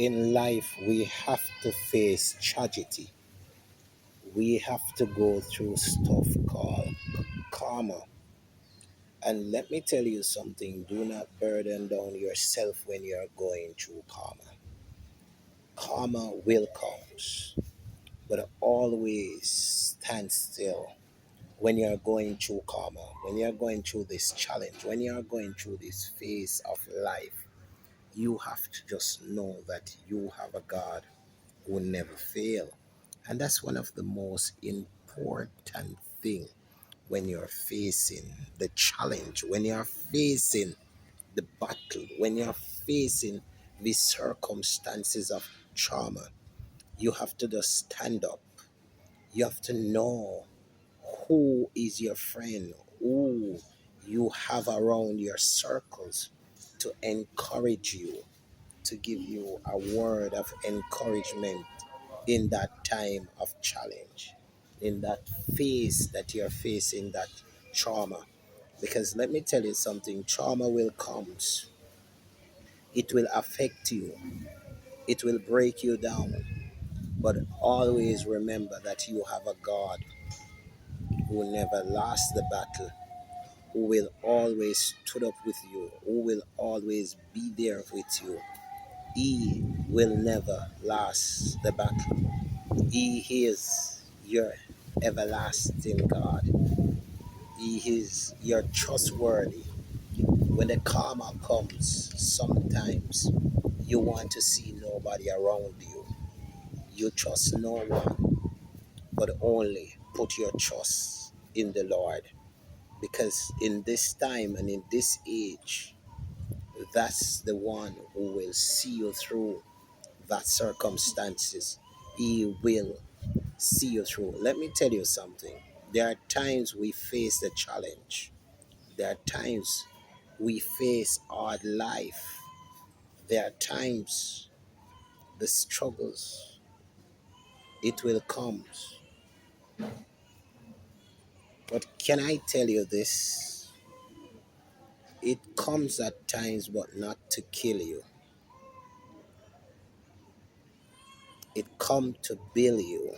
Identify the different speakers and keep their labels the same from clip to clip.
Speaker 1: In life, we have to face tragedy. We have to go through stuff called karma. And let me tell you something, do not burden down yourself when you're going through karma. Karma will come, but always stand still when you're going through karma, when you're going through this challenge, when you're going through this phase of life. You have to just know that you have a God who never fail. And that's one of the most important thing when you're facing the challenge, when you're facing the battle, when you're facing the circumstances of trauma. You have to just stand up. You have to know who is your friend, who you have around your circles to encourage you, to give you a word of encouragement in that time of challenge, in that phase that you're facing, that trauma. Because let me tell you something, trauma will come, it will affect you, it will break you down. But always remember that you have a God who never lost the battle, who will always stood up with you, who will always be there with you. He will never lose the battle. He is your everlasting God. He is your trustworthy. When the karma comes, sometimes you want to see nobody around you. You trust no one, but only put your trust in the Lord. Because in this time and in this age, that's the one who will see you through that circumstances. He will see you through. Let me tell you something. There are times we face the challenge. There are times we face hard life. There are times the struggles, it will come. But can I tell you this? It comes at times, but not to kill you. It comes to build you.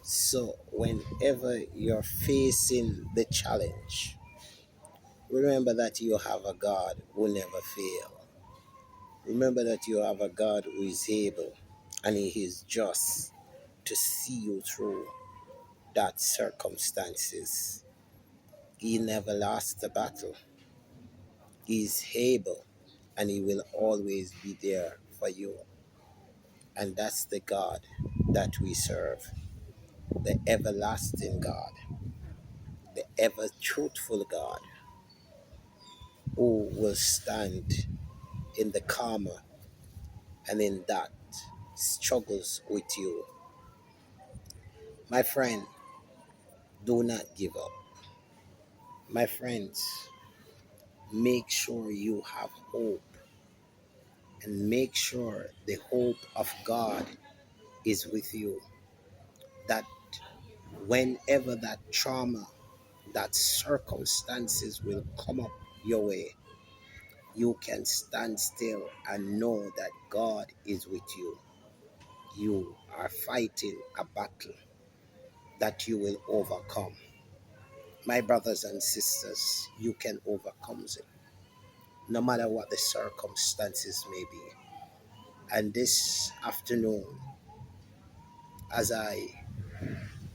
Speaker 1: So whenever you're facing the challenge, remember that you have a God who never fails. Remember that you have a God who is able and He is just to see you through that circumstances. He never lost the battle. He is able and He will always be there for you. And that's the God that we serve, the everlasting God, the ever truthful God who will stand in the karma and in that struggles with you. My friend, do not give up. My friends, make sure you have hope and make sure the hope of God is with you. That whenever that trauma, that circumstances will come up your way, you can stand still and know that God is with you. You are fighting a battle that you will overcome. My brothers and sisters, you can overcome it no matter what the circumstances may be. And this afternoon, as I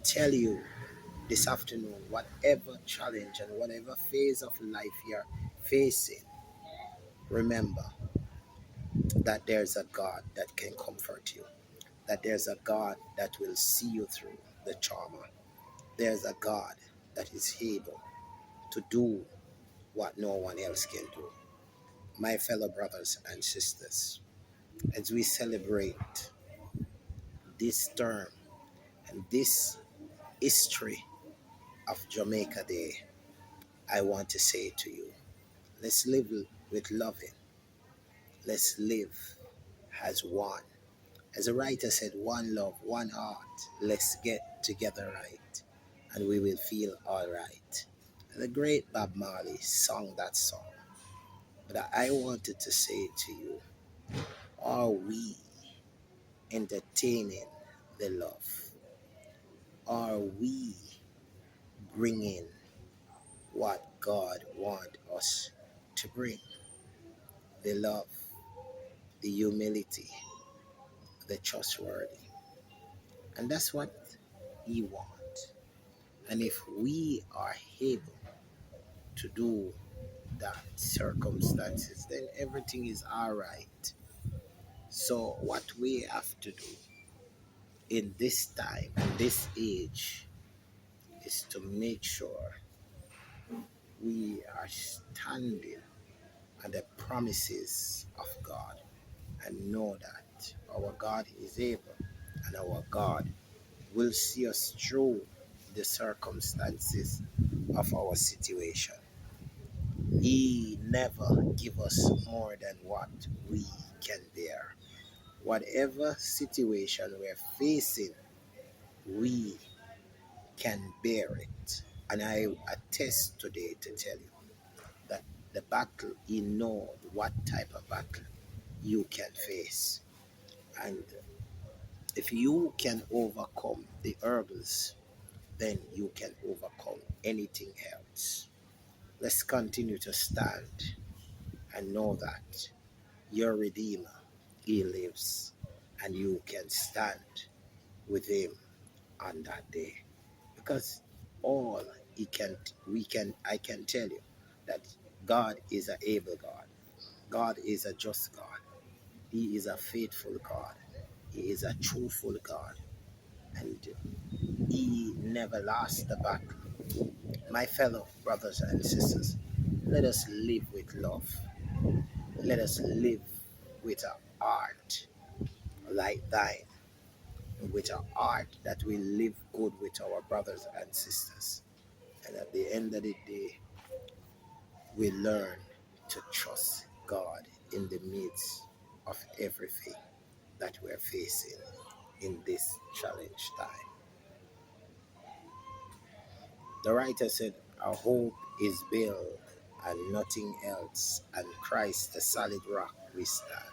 Speaker 1: tell you this afternoon, whatever challenge and whatever phase of life you're facing, remember that there's a God that can comfort you, that there's a God that will see you through the trauma. There's a God that is able to do what no one else can do. My fellow brothers and sisters, as we celebrate this term and this history of Jamaica Day, I want to say to you, let's live with loving. Let's live as one. As a writer said, one love, one heart. Let's get together right, and we will feel all right. And the great Bob Marley sung that song. But I wanted to say to you, are we entertaining the love? Are we bringing what God wants us to bring? The love, the humility, the trustworthy. And that's what He wants. And if we are able to do that circumstances, then everything is all right. So what we have to do in this time, in this age, is to make sure we are standing on the promises of God and know that our God is able and our God will see us through the circumstances of our situation. He never give us more than what we can bear. Whatever situation we're facing, we can bear it. And I attest today to tell you that the battle, you know what type of battle you can face. And if you can overcome the hurdles, then you can overcome anything else. Let's continue to stand and know that your Redeemer, He lives, and you can stand with Him on that day. Because all He can, I can tell you that God is a able God. God is a just God. He is a faithful God. He is a truthful God. And He never lost the battle. My fellow brothers and sisters, let us live with love. Let us live with a heart like thine, with a heart that we live good with our brothers and sisters. And at the end of the day, we learn to trust God in the midst of everything that we're facing in this challenge time. The writer said, our hope is built and nothing else, and Christ, the solid rock, we stand.